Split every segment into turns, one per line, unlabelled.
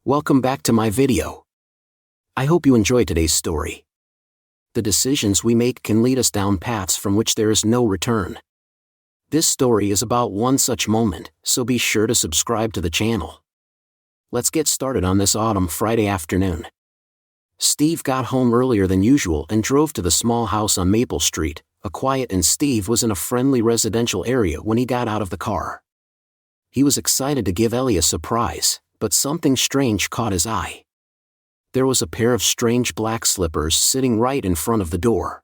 Welcome back to my video. I hope you enjoy today's story. The decisions we make can lead us down paths from which there is no return. This story is about one such moment, so be sure to subscribe to the channel. Let's get started on this autumn Friday afternoon. Steve got home earlier than usual and drove to the small house on Maple Street, a quiet, and Steve was in a friendly residential area when he got out of the car. He was excited to give Ellie a surprise, but something strange caught his eye. There was a pair of strange black slippers sitting right in front of the door.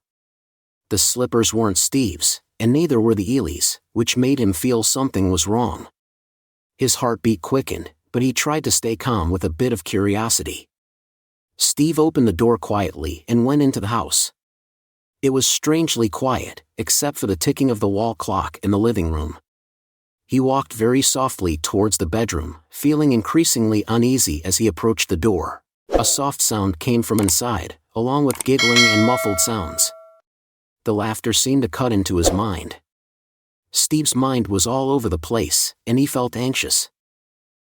The slippers weren't Steve's, and neither were the Ellie's, which made him feel something was wrong. His heartbeat quickened, but he tried to stay calm with a bit of curiosity. Steve opened the door quietly and went into the house. It was strangely quiet, except for the ticking of the wall clock in the living room. He walked very softly towards the bedroom, feeling increasingly uneasy as he approached the door. A soft sound came from inside, along with giggling and muffled sounds. The laughter seemed to cut into his mind. Steve's mind was all over the place, and he felt anxious.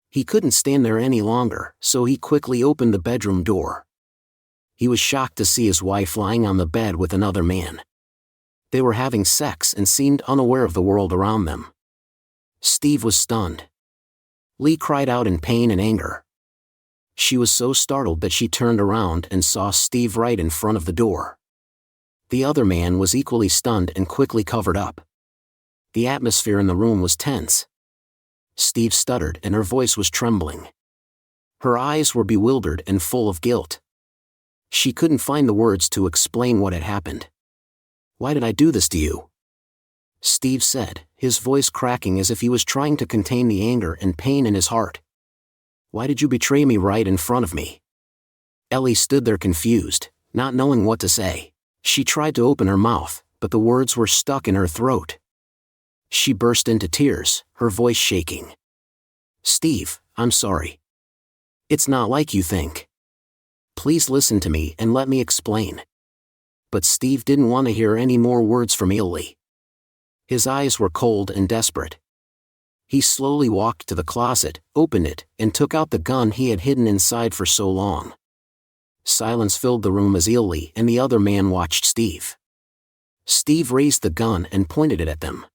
He couldn't stand there any longer, so he quickly opened the bedroom door. He was shocked to see his wife lying on the bed with another man. They were having sex and seemed unaware of the world around them. Steve was stunned. Lee cried out in pain and anger. She was so startled that she turned around and saw Steve right in front of the door. The other man was equally stunned and quickly covered up. The atmosphere in the room was tense. Steve stuttered and her voice was trembling. Her eyes were bewildered and full of guilt. She couldn't find the words to explain what had happened. "Why did I do this to you?" Steve said, his voice cracking as if he was trying to contain the anger and pain in his heart. "Why did you betray me right in front of me?" Ellie stood there confused, not knowing what to say. She tried to open her mouth, but the words were stuck in her throat. She burst into tears, her voice shaking. "Steve, I'm sorry. It's not like you think. Please listen to me and let me explain." But Steve didn't want to hear any more words from Ellie. His eyes were cold and desperate. He slowly walked to the closet, opened it, and took out the gun he had hidden inside for so long. Silence filled the room as Ellie and the other man watched Steve. Steve raised the gun and pointed it at them.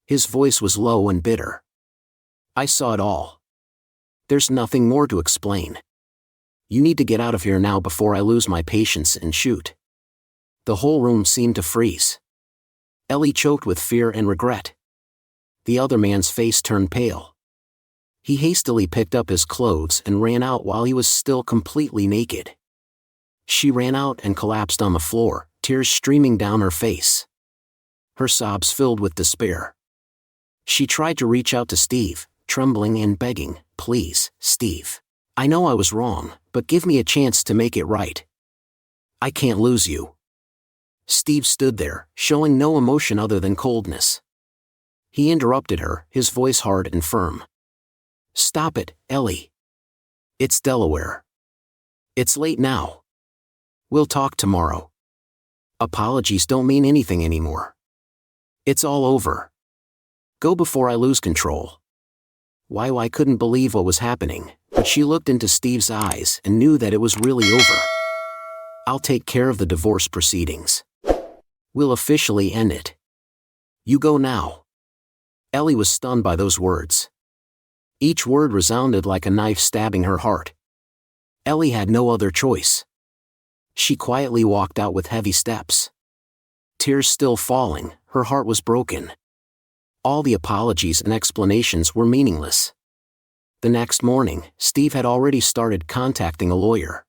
His voice was low and bitter. "I saw it all. There's nothing more to explain. You need to get out of here now before I lose my patience and shoot." The whole room seemed to freeze. Ellie choked with fear and regret. The other man's face turned pale. He hastily picked up his clothes and ran out while he was still completely naked. She ran out and collapsed on the floor, tears streaming down her face. Her sobs filled with despair. She tried to reach out to Steve, trembling and begging, "Please, Steve. I know I was wrong, but give me a chance to make it right. I can't lose you." Steve stood there, showing no emotion other than coldness. He interrupted her, his voice hard and firm. "Stop it, Ellie. It's Delaware. It's late now. We'll talk tomorrow. Apologies don't mean anything anymore. It's all over. Go before I lose control." I couldn't believe what was happening, but she looked into Steve's eyes and knew that it was really over. "I'll take care of the divorce proceedings. We'll officially end it. You go now." Ellie was stunned by those words. Each word resounded like a knife stabbing her heart. Ellie had no other choice. She quietly walked out with heavy steps. Tears still falling, her heart was broken. All the apologies and explanations were meaningless. The next morning, Steve had already started contacting a lawyer.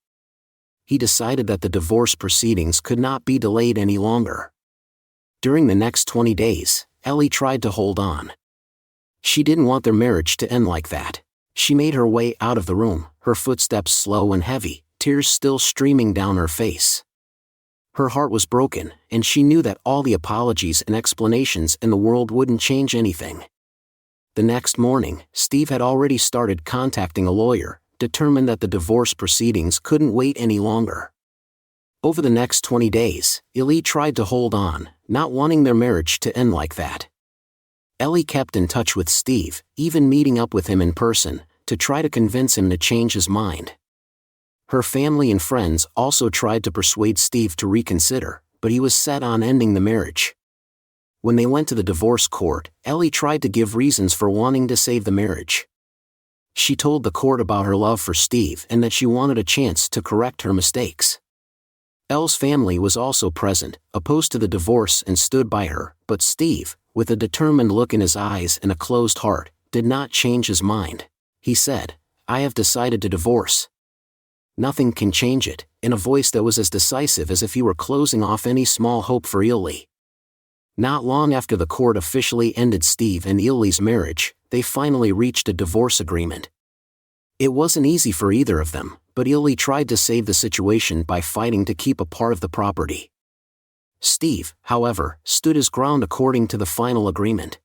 He decided that the divorce proceedings could not be delayed any longer. During the next 20 days, Ellie tried to hold on. She didn't want their marriage to end like that. She made her way out of the room, her footsteps slow and heavy, tears still streaming down her face. Her heart was broken, and she knew that all the apologies and explanations in the world wouldn't change anything. The next morning, Steve had already started contacting a lawyer, determined that the divorce proceedings couldn't wait any longer. Over the next 20 days, Ellie tried to hold on, not wanting their marriage to end like that. Ellie kept in touch with Steve, even meeting up with him in person, to try to convince him to change his mind. Her family and friends also tried to persuade Steve to reconsider, but he was set on ending the marriage. When they went to the divorce court, Ellie tried to give reasons for wanting to save the marriage. She told the court about her love for Steve and that she wanted a chance to correct her mistakes. Elle's family was also present, opposed to the divorce and stood by her, but Steve, with a determined look in his eyes and a closed heart, did not change his mind. He said, "I have decided to divorce. Nothing can change it," in a voice that was as decisive as if he were closing off any small hope for Ellie. Not long after the court officially ended Steve and Ellie's marriage, they finally reached a divorce agreement. It wasn't easy for either of them, but Ellie tried to save the situation by fighting to keep a part of the property. Steve, however, stood his ground according to the final agreement.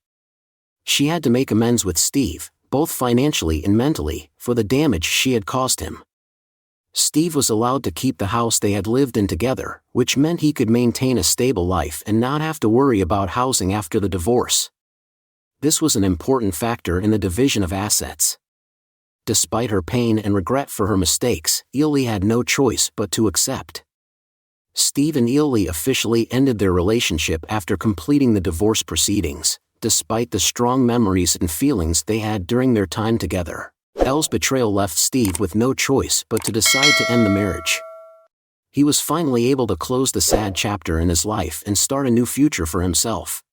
She had to make amends with Steve, both financially and mentally, for the damage she had caused him. Steve was allowed to keep the house they had lived in together, which meant he could maintain a stable life and not have to worry about housing after the divorce. This was an important factor in the division of assets. Despite her pain and regret for her mistakes, Ellie had no choice but to accept. Steve and Ellie officially ended their relationship after completing the divorce proceedings, despite the strong memories and feelings they had during their time together. Elle's betrayal left Steve with no choice but to decide to end the marriage. He was finally able to close the sad chapter in his life and start a new future for himself.